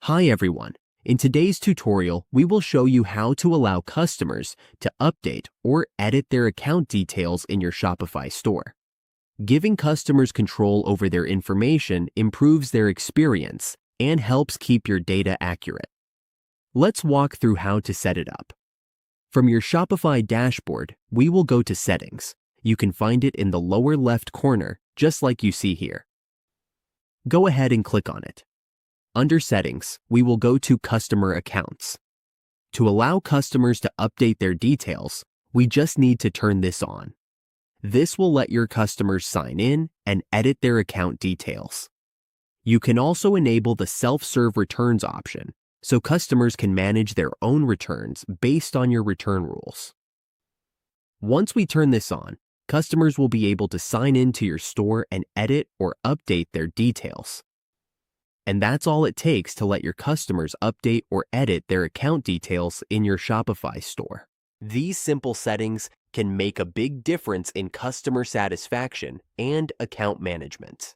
Hi everyone. In today's tutorial, we will show you how to allow customers to update or edit their account details in your Shopify store. Giving customers control over their information improves their experience and helps keep your data accurate. Let's walk through how to set it up. From your Shopify dashboard, we will go to Settings. You can find it in the lower left corner, just like you see here. Go ahead and click on it. Under Settings, we will go to Customer Accounts. To allow customers to update their details, we just need to turn this on. This will let your customers sign in and edit their account details. You can also enable the self-serve returns option, so customers can manage their own returns based on your return rules. Once we turn this on, customers will be able to sign into your store and edit or update their details. And that's all it takes to let your customers update or edit their account details in your Shopify store. These simple settings can make a big difference in customer satisfaction and account management.